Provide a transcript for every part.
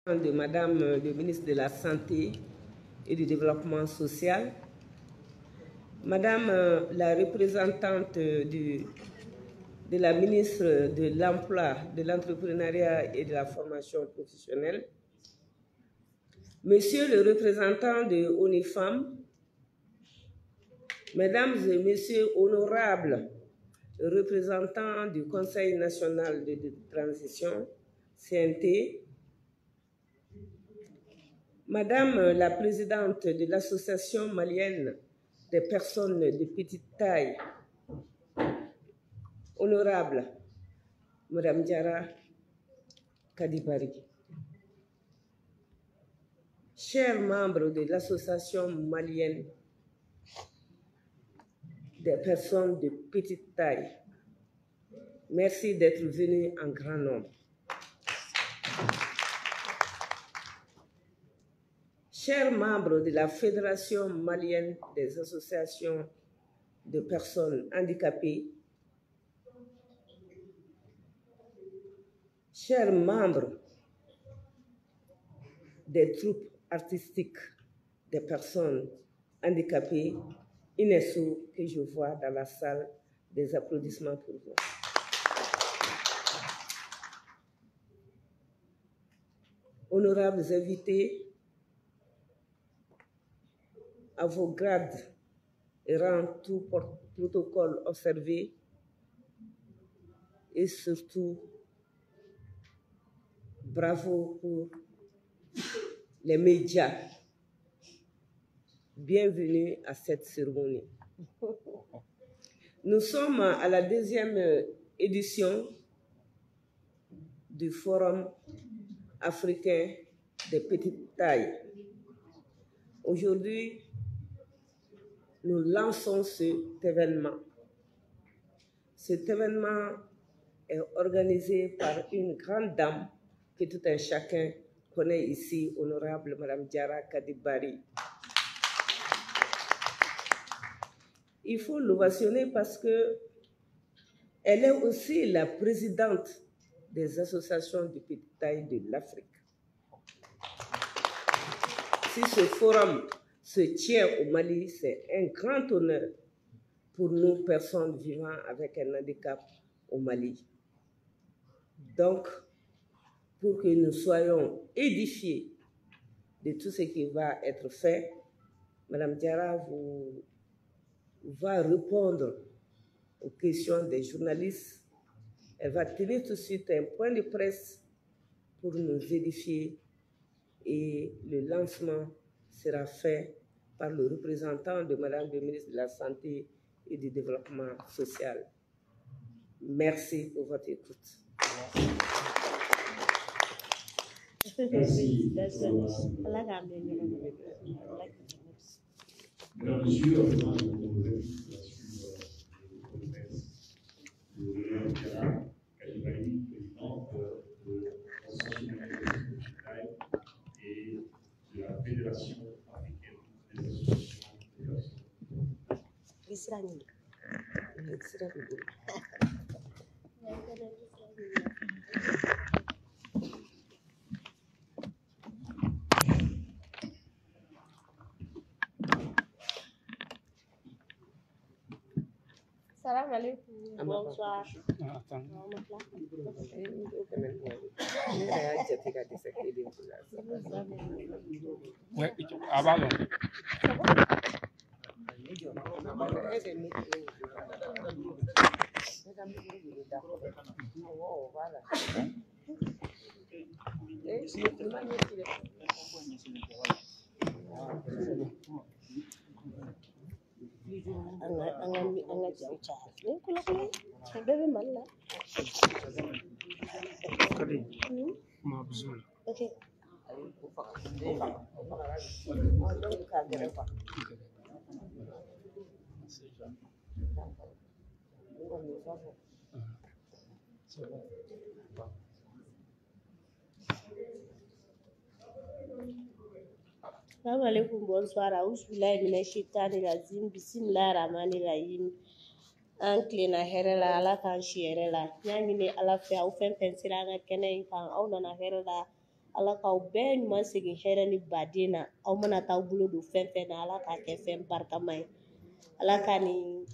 De Madame le ministre de la Santé et du Développement social, Madame la représentante de la ministre de l'Emploi, de l'Entrepreneuriat et de la Formation professionnelle, Monsieur le représentant de ONIFEM, Mesdames et Messieurs honorables représentants du Conseil national de transition, CNT, Madame la présidente de l'Association malienne des personnes de petite taille, honorable Madame Diarra Kadibari, chers membres de l'Association malienne des personnes de petite taille, merci d'être venus en grand nombre. Chers membres de la Fédération malienne des associations de personnes handicapées, chers membres des troupes artistiques des personnes handicapées, INESO, que je vois dans la salle, des applaudissements pour vous. Honorables invités, à vos grades et rang tout protocole observé, et surtout, bravo pour les médias. Bienvenue à cette cérémonie. Nous sommes à la deuxième édition du Forum africain des petites tailles. Aujourd'hui, nous lançons cet événement. Cet événement est organisé par une grande dame que tout un chacun connaît ici, honorable Madame Diarra Kadibari. Il faut l'ovationner parce qu'elle est aussi la présidente des associations de petite taille de l'Afrique. Si ce forum se tient au Mali, c'est un grand honneur pour nous, personnes vivant avec un handicap au Mali. Donc, pour que nous soyons édifiés de tout ce qui va être fait, Madame Diarra va répondre aux questions des journalistes. Elle va tenir tout de suite un point de presse pour nous édifier et le lancement sera fait par le représentant de Madame le ministre de la Santé et du Développement social. Merci pour votre écoute. Merci. Mesdames, Messieurs, avant de proposer de Mme Diarra Kadibari, présidente de l'Association de Taille et de la Fédération africaine des associations de personnes. Salam alaikum. Bonsoir. Ouais, avant. Okay. Salam alaikum, bonsoir. Aousbillahi minash shaitani rajim. Bismillahir rahmanir rahim. An kilena hɛrɛ la Ala k'an si hɛrɛ la. N y'a ɲini Ala fɛ aw fɛn fɛn sera an ka kɛnɛ in kan aw nana hɛrɛ la ala k'aw bɛɛ ɲuman segin hɛrɛ ni baden na aw mana taa bolo don fɛn fɛn na ala k'a kɛ fɛn barikama ye ala ka nin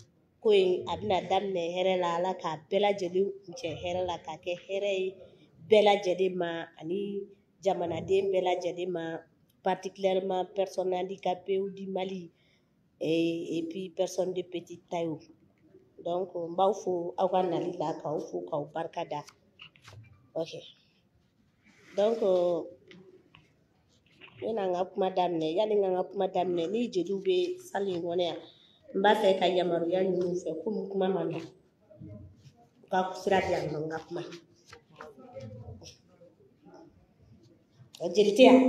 ko in a bɛna daminɛ hɛrɛ la ala k'a bɛɛ lajɛlen kuncɛ hɛrɛ la k'a kɛ hɛrɛ ye bɛɛ lajɛlen ma ani jamanaden bɛɛ lajɛlen ma particulièrement personnes handicapées du Mali et puis personnes de petite taille. Donc n b'aw fo aw ka nali la k'aw fo k'aw barika da. Ok. Donc n bɛna n ka kuma daminɛ yanni n ka n ka kuma daminɛ ni jeliw bɛ sali in kɔnɔ yan n b'a fɛ ka yamaruya ɲini u fɛ komi kuma man nɔgɔn u ka sira di yan nɔ n ka kuma. Jeli tɛ yan?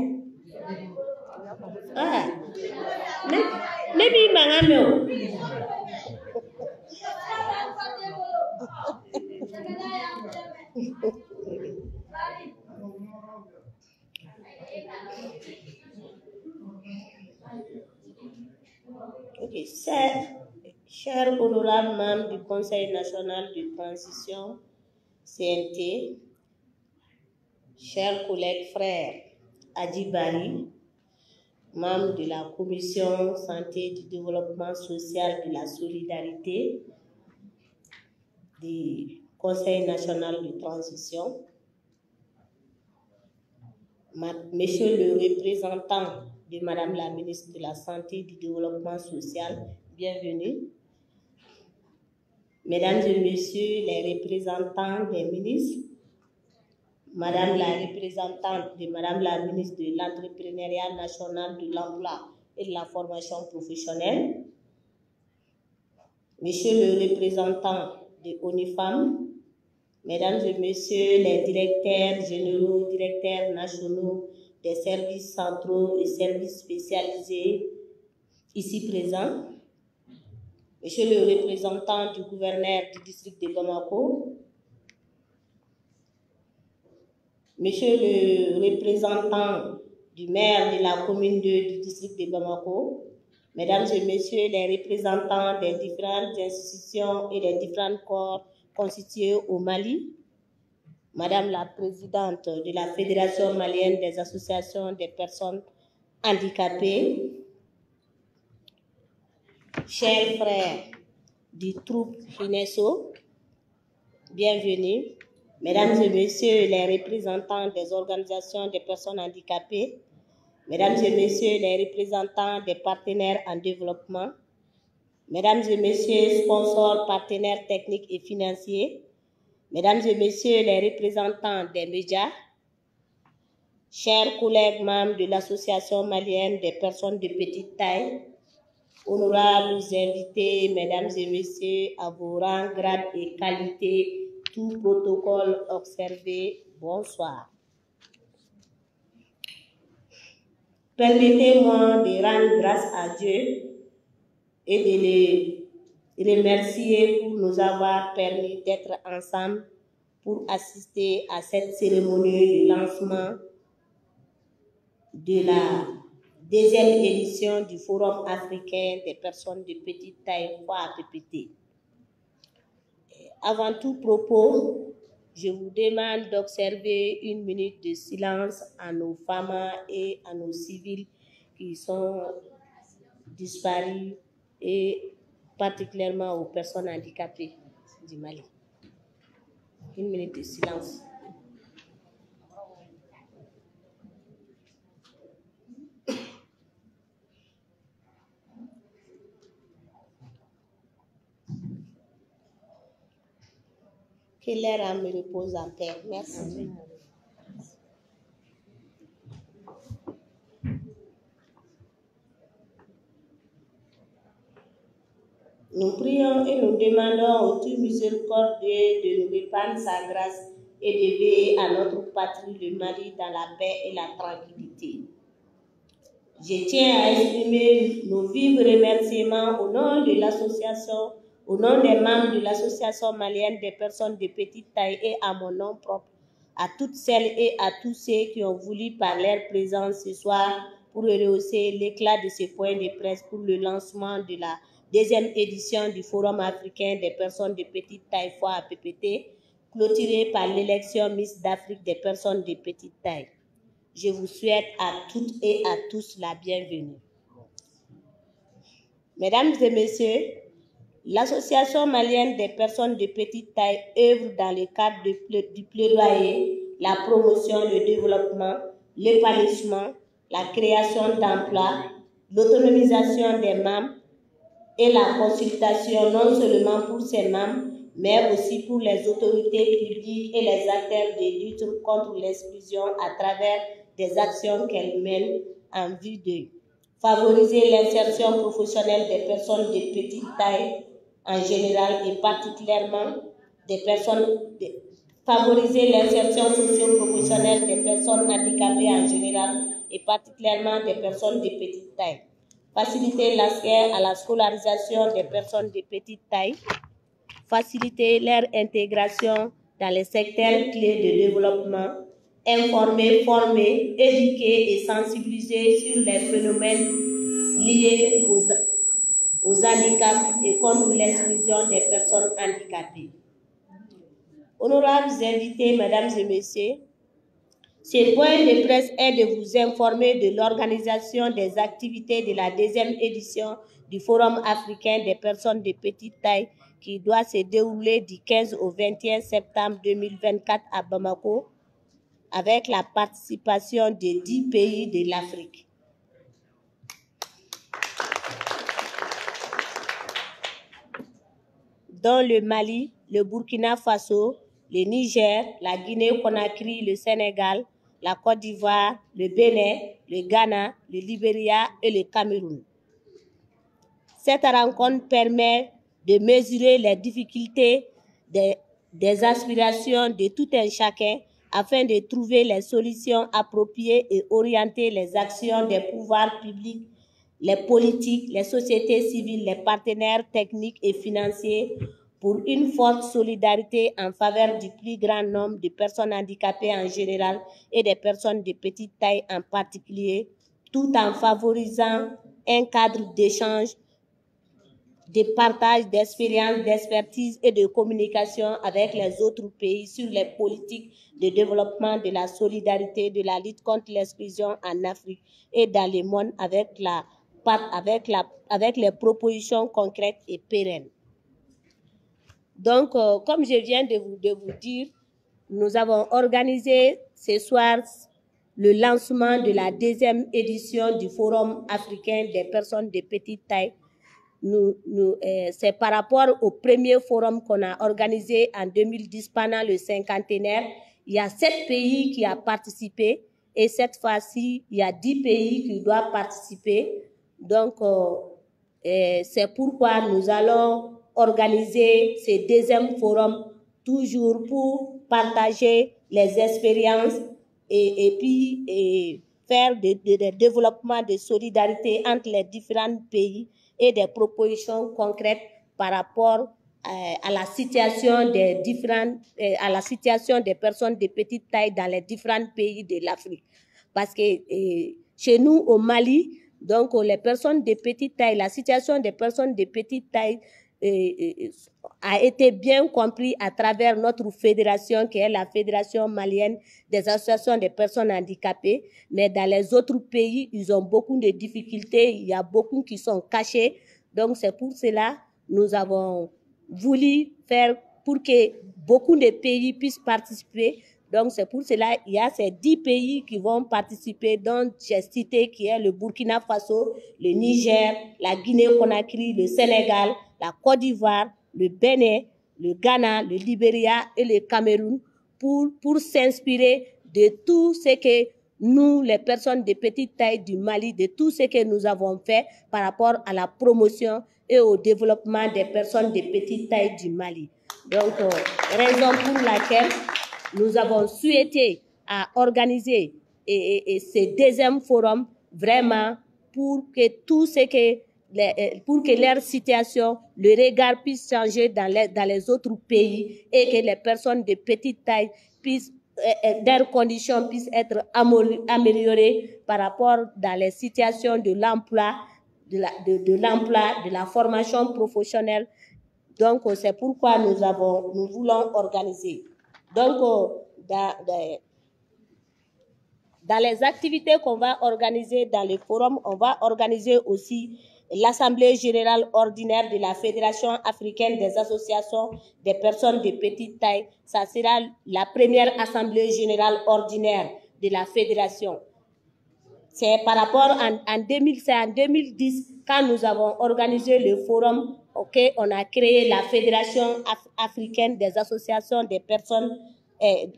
Ne b'i mankan mɛn o. Ok, chers honorables membres du Conseil national de transition, CNT, chers collègues frères Adibari, membre de la Commission santé, du développement social et de la solidarité du Conseil national de transition, Monsieur le représentant de Madame la ministre de la Santé et du Développement social, bienvenue. Mesdames et Messieurs les représentants des ministres, Madame la représentante de Madame la ministre de l'Entrepreneuriat national, de l'Emploi et de la formation professionnelle, Monsieur le représentant de ONIFAM, Mesdames et Messieurs les directeurs généraux, directeurs nationaux des services centraux et services spécialisés ici présents, Monsieur le représentant du gouverneur du district de Bamako, Monsieur le représentant du maire de la commune 2 du district de Bamako, Mesdames et Messieurs les représentants des différentes institutions et des différents corps constitués au Mali, Madame la présidente de la Fédération malienne des associations des personnes handicapées, chers frères du troupe FINESO, bienvenue. Mesdames et Messieurs les représentants des organisations des personnes handicapées, Mesdames et Messieurs les représentants des partenaires en développement, Mesdames et Messieurs sponsors, partenaires techniques et financiers, Mesdames et Messieurs les représentants des médias, chers collègues membres de l'Association malienne des personnes de petite taille, honorables invités, Mesdames et Messieurs, à vos rangs, grades et qualités, tout protocole observé, bonsoir. Permettez-moi de rendre grâce à Dieu et de les remercier pour nous avoir permis d'être ensemble pour assister à cette cérémonie de lancement de la deuxième édition du Forum africain des personnes de petite taille FOAPPT. Avant tout propos, je vous demande d'observer 1 minute de silence à nos femmes et à nos civils qui sont disparus et particulièrement aux personnes handicapées du Mali. 1 minute de silence. Que leur âme repose en paix. Merci. Nous prions et nous demandons au tout miséricordieux de nous répandre sa grâce et de veiller à notre patrie, le Mali, dans la paix et la tranquillité. Je tiens à exprimer nos vifs remerciements au nom de l'association, au nom des membres de l'association malienne des personnes de petite taille et à mon nom propre, à toutes celles et à tous ceux qui ont voulu par leur présence ce soir pour rehausser l'éclat de ce point de presse pour le lancement de la deuxième édition du Forum africain des personnes de petite taille FOAPPT, clôturé par l'élection Miss d'Afrique des personnes de petite taille. Je vous souhaite à toutes et à tous la bienvenue. Mesdames et messieurs, l'Association malienne des personnes de petite taille œuvre dans le cadre du plaidoyer, la promotion, le développement, l'épanouissement, la création d'emplois, l'autonomisation des membres et la consultation non seulement pour ses membres, mais aussi pour les autorités publiques et les acteurs de lutte contre l'exclusion à travers des actions qu'elle mène en vue de favoriser l'insertion professionnelle des personnes de petite taille en général et particulièrement des personnes, favoriser l'insertion socio-professionnelle des personnes handicapées en général et particulièrement des personnes de petite taille, faciliter l'accès à la scolarisation des personnes de petite taille, faciliter leur intégration dans les secteurs clés de développement, informer, former, éduquer et sensibiliser sur les phénomènes liés aux handicaps et contre l'exclusion des personnes handicapées. Honorables invités, mesdames et messieurs, ce point de presse est de vous informer de l'organisation des activités de la 2e édition du Forum africain des personnes de petite taille qui doit se dérouler du 15 au 21 septembre 2024 à Bamako avec la participation de 10 pays de l'Afrique. Dont le Mali, le Burkina Faso, le Niger, la Guinée-Conakry, le Sénégal, la Côte d'Ivoire, le Bénin, le Ghana, le Libéria et le Cameroun. Cette rencontre permet de mesurer les difficultés des aspirations de tout un chacun afin de trouver les solutions appropriées et orienter les actions des pouvoirs publics, les politiques, les sociétés civiles, les partenaires techniques et financiers pour une forte solidarité en faveur du plus grand nombre de personnes handicapées en général et des personnes de petite taille en particulier, tout en favorisant un cadre d'échange, de partage d'expériences, d'expertise et de communication avec les autres pays sur les politiques de développement de la solidarité, de la lutte contre l'exclusion en Afrique et dans le monde avec les propositions concrètes et pérennes. Donc, comme je viens de vous dire, nous avons organisé ce soir le lancement de la 2e édition du Forum africain des personnes de petite taille. C'est par rapport au premier forum qu'on a organisé en 2010 pendant le 50e. Il y a 7 pays qui ont participé et cette fois-ci, il y a 10 pays qui doivent participer. Donc, c'est pourquoi nous allons organiser ce 2e forum toujours pour partager les expériences et puis faire des développements de solidarité entre les différents pays et des propositions concrètes par rapport à la situation des personnes de petite taille dans les différents pays de l'Afrique. Parce que chez nous au Mali, donc les personnes de petite taille, la situation des personnes de petite taille a été bien compris à travers notre fédération qui est la Fédération malienne des associations des personnes handicapées. Mais dans les autres pays, ils ont beaucoup de difficultés. Il y a beaucoup qui sont cachés. Donc c'est pour cela que nous avons voulu faire pour que beaucoup de pays puissent participer. Donc c'est pour cela qu'il y a ces 10 pays qui vont participer, dont j'ai cité qui est le Burkina Faso, le Niger, la Guinée-Conakry, le Sénégal, la Côte d'Ivoire, le Bénin, le Ghana, le Libéria et le Cameroun pour s'inspirer de tout ce que nous, les personnes de petite taille du Mali, de tout ce que nous avons fait par rapport à la promotion et au développement des personnes de petite taille du Mali. Donc, raison pour laquelle nous avons souhaité à organiser ce 2e forum vraiment pour que tout ce que pour que leur situation, le regard puisse changer dans les autres pays et que les personnes de petite taille puissent, leurs conditions puissent être améliorées par rapport dans les situations de l'emploi, de la formation professionnelle. Donc, c'est pourquoi nous voulons organiser. Donc, Dans les activités qu'on va organiser dans le forum, on va organiser aussi l'Assemblée générale ordinaire de la Fédération africaine des associations des personnes de petite taille. Ça sera la première Assemblée générale ordinaire de la Fédération. C'est par rapport en 2010, quand nous avons organisé le forum, on a créé la Fédération africaine des associations des personnes,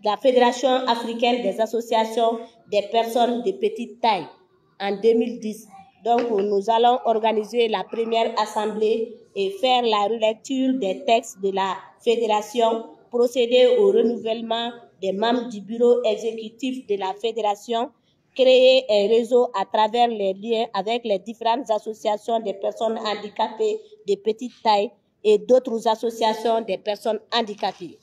la Fédération africaine des associations des personnes de petite taille en 2010. Donc, nous allons organiser la première assemblée et faire la relecture des textes de la fédération, procéder au renouvellement des membres du bureau exécutif de la fédération, créer un réseau à travers les liens avec les différentes associations des personnes handicapées de petite taille et d'autres associations des personnes handicapées.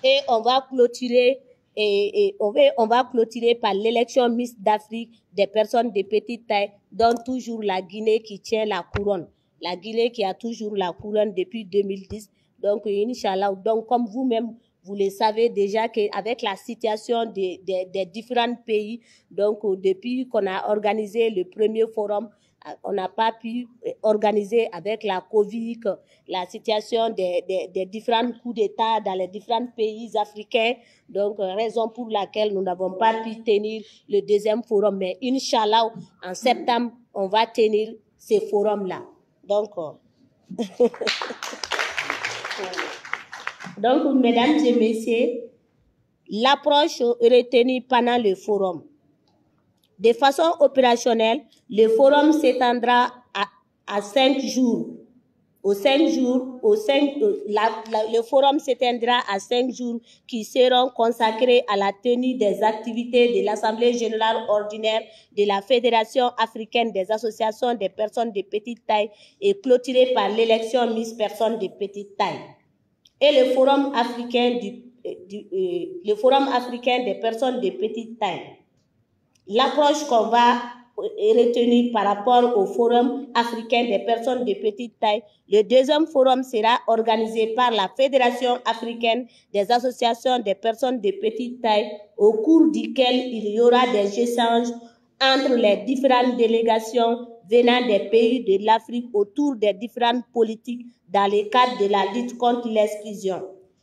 Et on va clôturer on va clôturer par l'élection Miss d'Afrique des personnes de petite taille, dont toujours la Guinée qui tient la couronne. La Guinée qui a toujours la couronne depuis 2010. Donc, Inch'Allah, donc comme vous-même, vous le savez déjà qu'avec la situation des différents pays, donc depuis qu'on a organisé le premier forum, on n'a pas pu organiser avec la Covid, la situation des différents coups d'État dans les différents pays africains. Donc, raison pour laquelle nous n'avons pas pu tenir le deuxième forum. Mais Inch'Allah, en septembre, on va tenir ces forums-là. Donc, mesdames et messieurs, l'approche retenue pendant le forum. De façon opérationnelle, le forum s'étendra à 5 jours. Le forum s'étendra à 5 jours qui seront consacrés à la tenue des activités de l'Assemblée générale ordinaire de la Fédération africaine des associations des personnes de petite taille et clôturés par l'élection Miss Personnes de petite taille. Et le forum africain des personnes de petite taille. L'approche qu'on va retenir par rapport au forum africain des personnes de petite taille, le deuxième forum sera organisé par la Fédération africaine des associations des personnes de petite taille, au cours duquel il y aura des échanges entre les différentes délégations venant des pays de l'Afrique autour des différentes politiques dans le cadre de la lutte contre l'exclusion.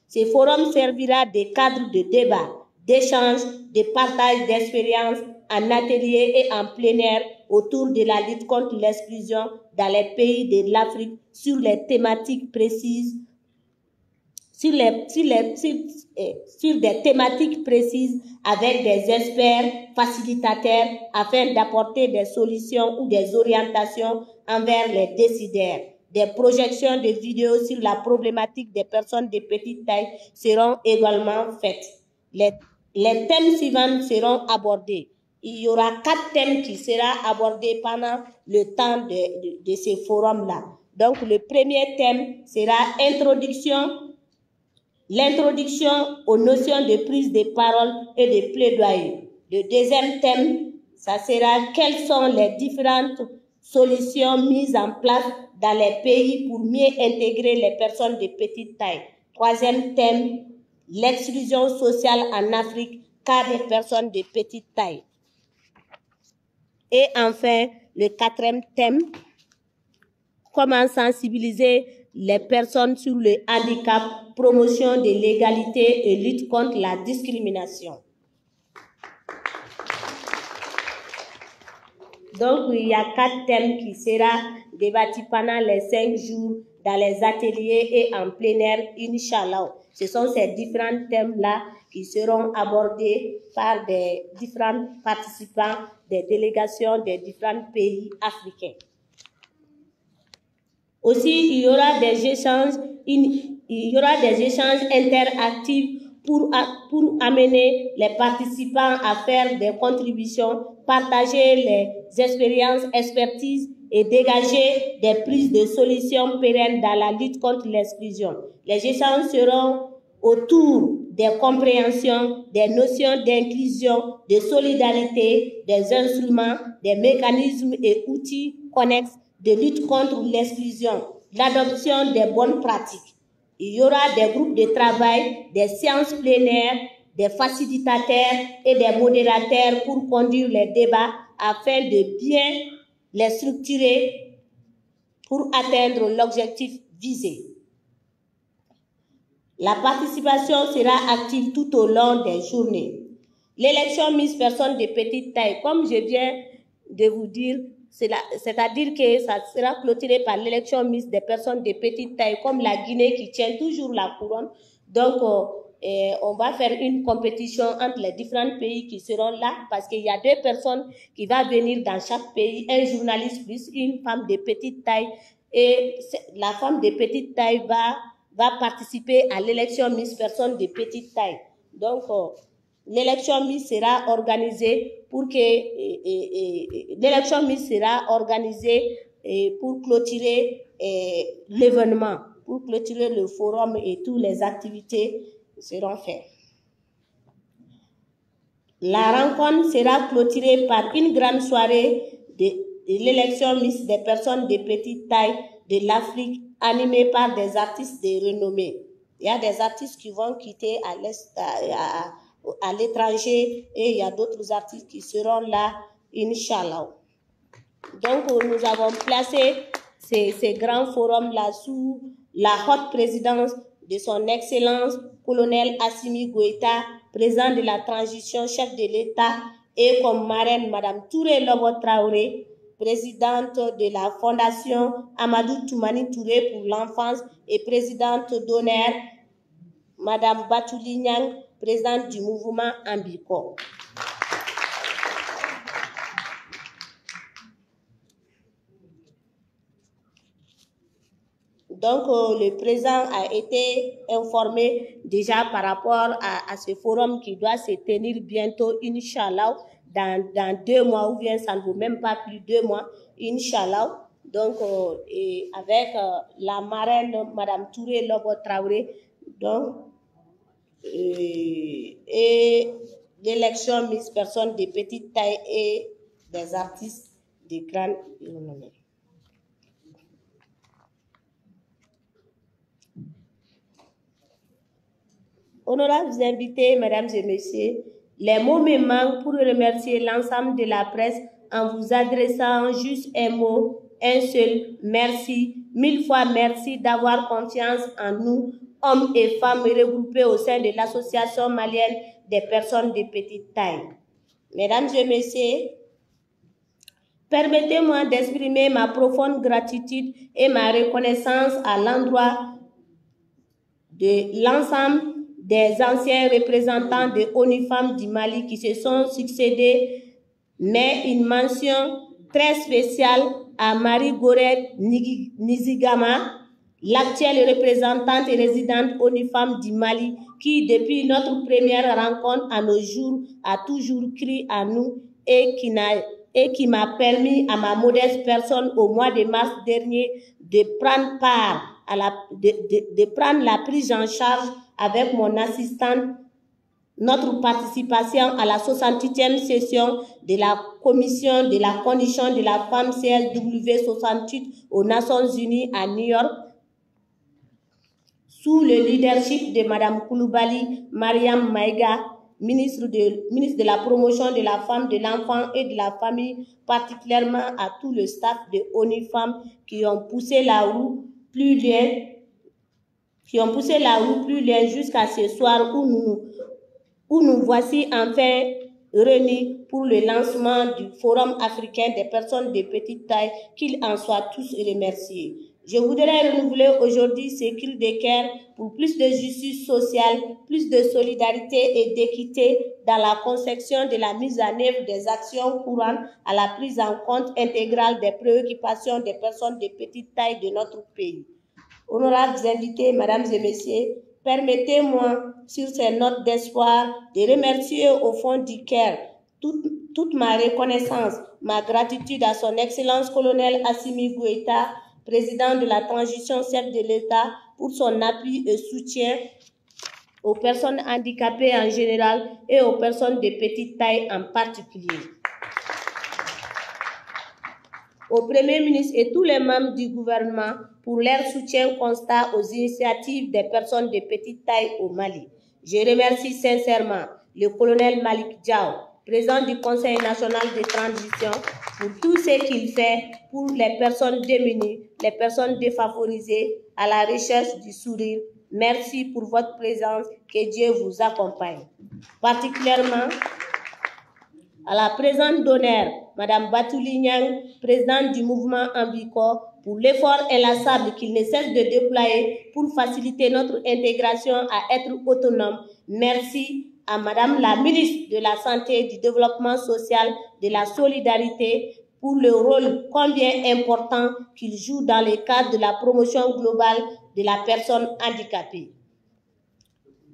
Ce forum servira de cadre de débat, d'échange, de partage d'expériences en atelier et en plein air autour de la lutte contre l'exclusion dans les pays de l'Afrique sur les thématiques précises, sur des thématiques précises avec des experts facilitateurs afin d'apporter des solutions ou des orientations envers les décideurs. Des projections de vidéos sur la problématique des personnes de petite taille seront également faites. Les thèmes suivants seront abordés. Il y aura 4 thèmes qui seront abordés pendant le temps de ce forum-là. Donc, le premier thème sera l'introduction aux notions de prise de parole et de plaidoyer. Le deuxième thème, ça sera quelles sont les différentes solutions mises en place dans les pays pour mieux intégrer les personnes de petite taille. Troisième thème, l'exclusion sociale en Afrique, cas des personnes de petite taille. Et enfin, le quatrième thème, comment sensibiliser les personnes sur le handicap, promotion de l'égalité et lutte contre la discrimination. Donc, il y a 4 thèmes qui seront débattus pendant les 5 jours dans les ateliers et en plein air, Inch'Allah. Ce sont ces différents thèmes-là qui seront abordés par des différents participants des délégations des différents pays africains. Aussi, il y aura des échanges interactifs pour amener les participants à faire des contributions, partager les expériences, expertises et dégager des prises de solutions pérennes dans la lutte contre l'exclusion. Les échanges seront autour des compréhensions, des notions d'inclusion, de solidarité, des instruments, des mécanismes et outils connexes de lutte contre l'exclusion, l'adoption des bonnes pratiques. Il y aura des groupes de travail, des séances plénières, des facilitateurs et des modérateurs pour conduire les débats afin de bien les structurer pour atteindre l'objectif visé. La participation sera active tout au long des journées. L'élection Miss Personne de petite taille, comme je viens de vous dire, c'est-à-dire que ça sera clôturé par l'élection Miss des personnes de petite taille, comme la Guinée qui tient toujours la couronne. Donc, on va faire une compétition entre les différents pays qui seront là, parce qu'il y a 2 personnes qui vont venir dans chaque pays, un journaliste plus une femme de petite taille. Et la femme de petite taille va participer à l'élection Miss Personne de petite taille. Donc, l'élection Miss sera organisée pour clôturer l'événement, pour clôturer le forum et toutes les activités seront faites. La rencontre sera clôturée par une grande soirée de l'élection Miss des personnes de petite taille de l'Afrique animée par des artistes de renommée. Il y a des artistes qui vont quitter à l'étranger et il y a d'autres artistes qui seront là, Inch'Allah. Donc, nous avons placé ces grands forums-là sous la haute présidence de son Excellence, colonel Assimi Goïta, président de la transition, chef de l'État, et comme marraine, Madame Touré Lobo Traoré, présidente de la Fondation Amadou Toumani Touré pour l'enfance et présidente d'honneur, Madame Batouli Niang, présidente du mouvement Ambiko. Donc, le président a été informé déjà par rapport à ce forum qui doit se tenir bientôt, Inch'Allah, dans 2 mois, ou bien ça ne vaut même pas plus de 2 mois, Inch'Allah. Donc, et avec la marraine, Madame Touré Lobo Traoré, donc, et l'élection Miss Personne de petite taille et des artistes de grande renommée. Honorables invités, mesdames et messieurs, les mots me manquent pour remercier l'ensemble de la presse en vous adressant juste un mot, un seul, merci, 1000 fois merci d'avoir confiance en nous, hommes et femmes regroupés au sein de l'Association malienne des personnes de petite taille. Mesdames et messieurs, permettez-moi d'exprimer ma profonde gratitude et ma reconnaissance à l'endroit de l'ensemble des anciens représentants de ONU Femmes du Mali qui se sont succédés, mais une mention très spéciale à Marie Gorette Nizigama, l'actuelle représentante et résidente ONU Femmes du Mali, qui depuis notre première rencontre à nos jours a toujours cru à nous et qui m'a permis à ma modeste personne au mois de mars dernier de prendre part de prendre la prise en charge avec mon assistante notre participation à la 68e session de la Commission de la condition de la femme CSW 68 aux Nations Unies à New York, sous le leadership de Madame Koulibaly Mariam Maïga, ministre de la promotion de la femme, de l'enfant et de la famille, particulièrement à tout le staff de ONU Femmes qui ont poussé la roue plus loin jusqu'à ce soir où nous voici enfin réunis pour le lancement du Forum africain des personnes de petite taille, qu'ils en soient tous remerciés. Je voudrais renouveler aujourd'hui ce cri de cœur pour plus de justice sociale, plus de solidarité et d'équité dans la conception de la mise en œuvre des actions courantes à la prise en compte intégrale des préoccupations des personnes de petite taille de notre pays. Honorables invités, mesdames et messieurs, permettez-moi, sur ces notes d'espoir, de remercier au fond du cœur toute ma reconnaissance, ma gratitude à son Excellence colonel Assimi Goïta, président de la transition chef de l'État, pour son appui et soutien aux personnes handicapées en général et aux personnes de petite taille en particulier. Au Premier ministre et tous les membres du gouvernement pour leur soutien constant aux initiatives des personnes de petite taille au Mali. Je remercie sincèrement le colonel Malik Diaw, président du Conseil national de transition, pour tout ce qu'il fait pour les personnes démunies, les personnes défavorisées, à la recherche du sourire. Merci pour votre présence, que Dieu vous accompagne. Particulièrement à la présente d'honneur, Madame Batouli Niang, présidente du mouvement Ambico, pour l'effort inlassable qu'il ne cesse de déployer pour faciliter notre intégration à être autonome. Merci à Madame la ministre de la Santé, du Développement social, de la Solidarité, pour le rôle combien important qu'il joue dans le cadre de la promotion globale de la personne handicapée.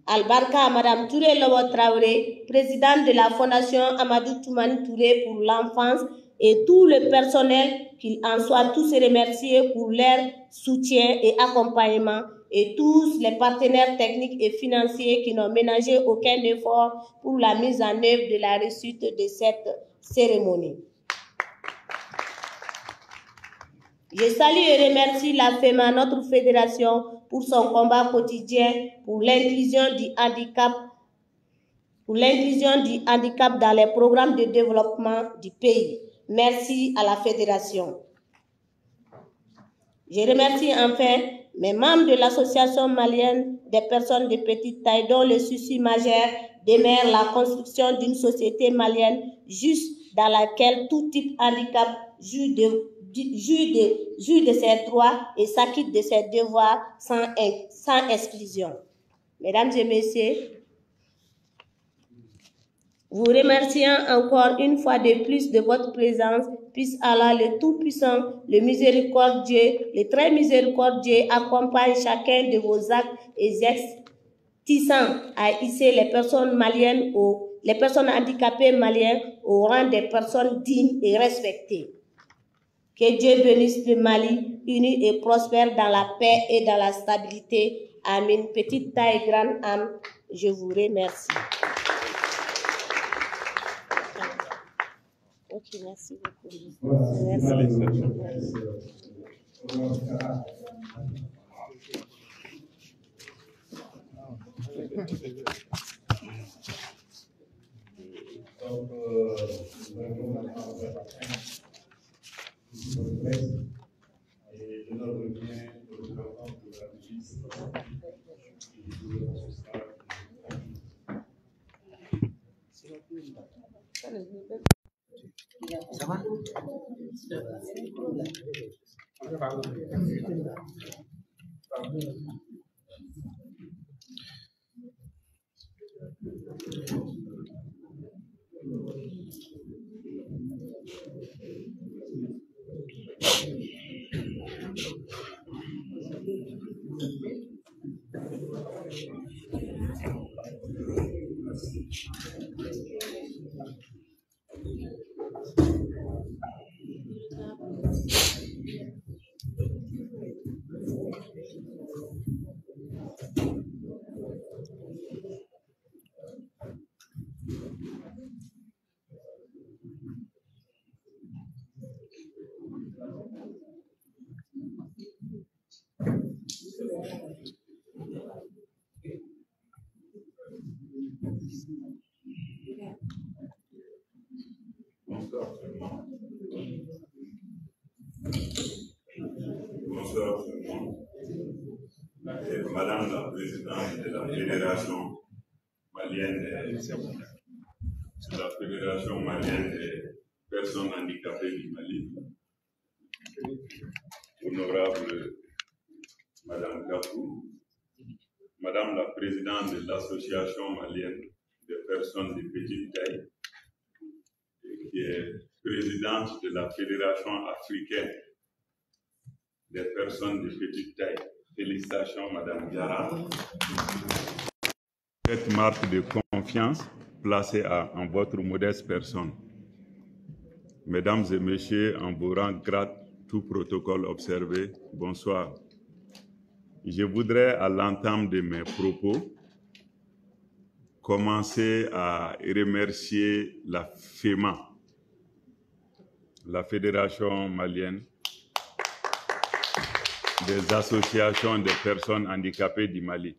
Albarka à Madame Touré Lobo Traoré, présidente de la Fondation Amadou Toumani Touré pour l'enfance, et tout le personnel, qu'ils en soient tous remerciés pour leur soutien et accompagnement, et tous les partenaires techniques et financiers qui n'ont ménagé aucun effort pour la mise en œuvre de la réussite de cette cérémonie. Je salue et remercie la FEMA, notre fédération, pour son combat quotidien pour l'inclusion du handicap, dans les programmes de développement du pays. Merci à la fédération. Je remercie enfin mes membres de l'association malienne des personnes de petite taille, dont le souci majeur demeure la construction d'une société malienne juste, dans laquelle tout type de handicap jouit de ses droits et s'acquitte de ses devoirs sans exclusion. Mesdames et messieurs, vous remerciant encore une fois de plus de votre présence, puisse Allah le Tout-Puissant, le Miséricordieux, le Très Miséricordieux accompagne chacun de vos actes et gestes tissant à hisser les personnes maliennes, les personnes handicapées maliennes au rang des personnes dignes et respectées. Que Dieu bénisse le Mali, uni et prospère dans la paix et dans la stabilité. Amen. Petite taille, grande âme, je vous remercie. Ok, merci beaucoup. Merci. Et je leur reviens au développement de la ministre Ça va? Bonsoir tout le monde. Madame la présidente de la Fédération malienne des personnes handicapées du Mali, honorable Madame Gafou, Madame la présidente de l'Association malienne des personnes de petite taille, qui est présidente de la Fédération africaine des personnes de petite taille. Félicitations, Madame Diarra. Cette marque de confiance placée en votre modeste personne. Mesdames et messieurs, en vous rang grade, tout protocole observé, bonsoir. Je voudrais, à l'entame de mes propos, commencer à remercier la FEMA, la Fédération malienne des associations des personnes handicapées du Mali.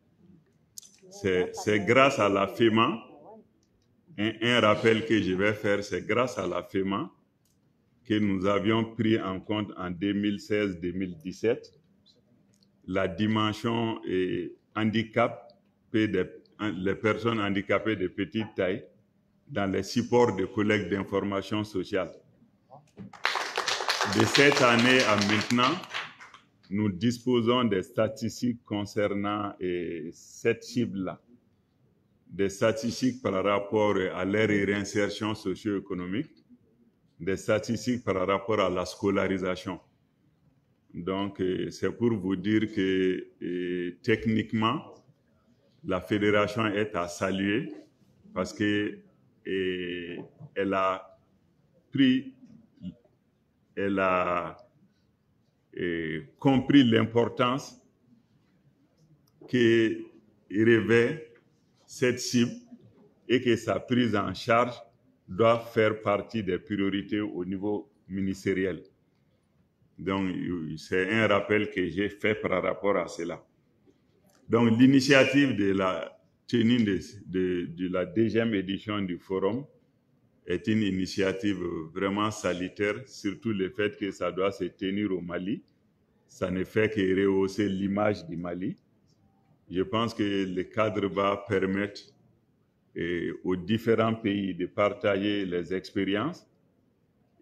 c'est grâce à la FEMA, un rappel que je vais faire, c'est grâce à la FEMA que nous avions pris en compte en 2016-2017 la dimension les personnes handicapées de petite taille dans les supports de collecte d'informations sociales. De cette année à maintenant, nous disposons des statistiques concernant cette cible-là, des statistiques par rapport à leur réinsertion socio-économique, des statistiques par rapport à la scolarisation. Donc, c'est pour vous dire que techniquement, la fédération est à saluer parce que elle a compris l'importance que revêt cette cible et que sa prise en charge doit faire partie des priorités au niveau ministériel. Donc, c'est un rappel que j'ai fait par rapport à cela. Donc, l'initiative de la tenue de la 2e édition du forum est une initiative vraiment salutaire, surtout le fait que ça doit se tenir au Mali. Ça ne fait que rehausser l'image du Mali. Je pense que le cadre va permettre aux différents pays de partager les expériences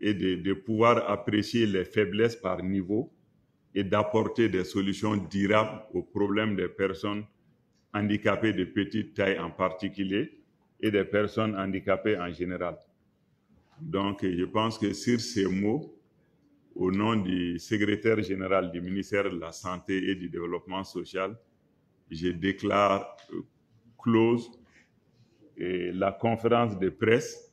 et de pouvoir apprécier les faiblesses par niveau et d'apporter des solutions durables aux problèmes des personnes handicapées de petite taille en particulier et des personnes handicapées en général. Donc, je pense que sur ces mots, au nom du secrétaire général du ministère de la Santé et du Développement social, je déclare close la conférence de presse.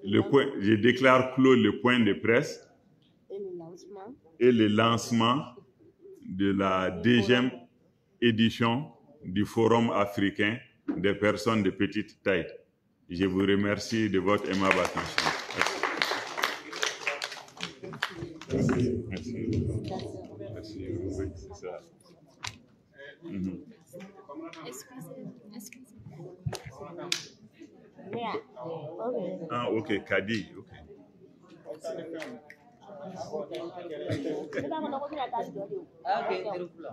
Je déclare clos le point de presse et le lancement de la 2e édition du Forum africain des personnes de petite taille. Je vous remercie de votre aimable attention. Merci. Merci. Oui, c'est ça. Excusez. Ah, ok, Kadi, ok.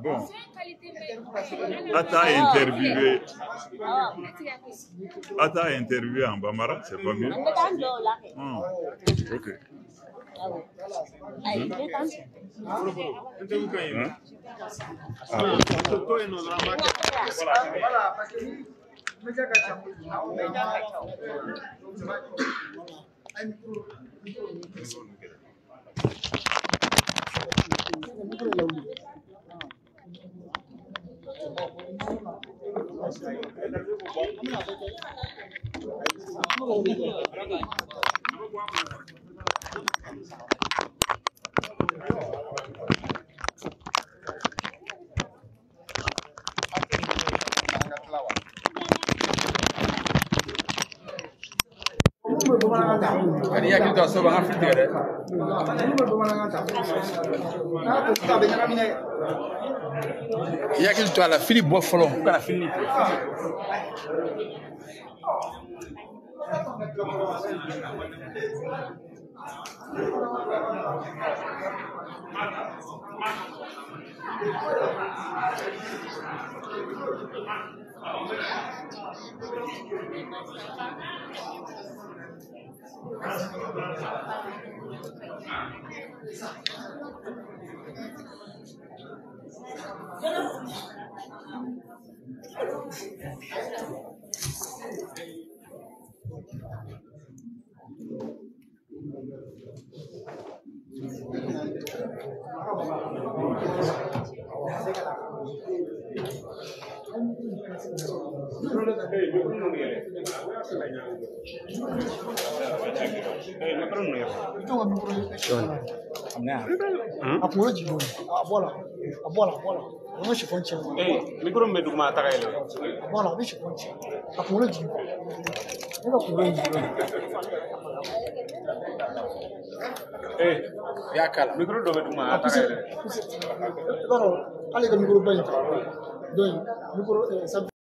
Bon. Ata interviewé en Bambara, c'est pas mieux. Ok. Kadi yakil to so ba Afrique de yakil to ala Philippe bo folo kana Philippe yakala micro do beduma atakaile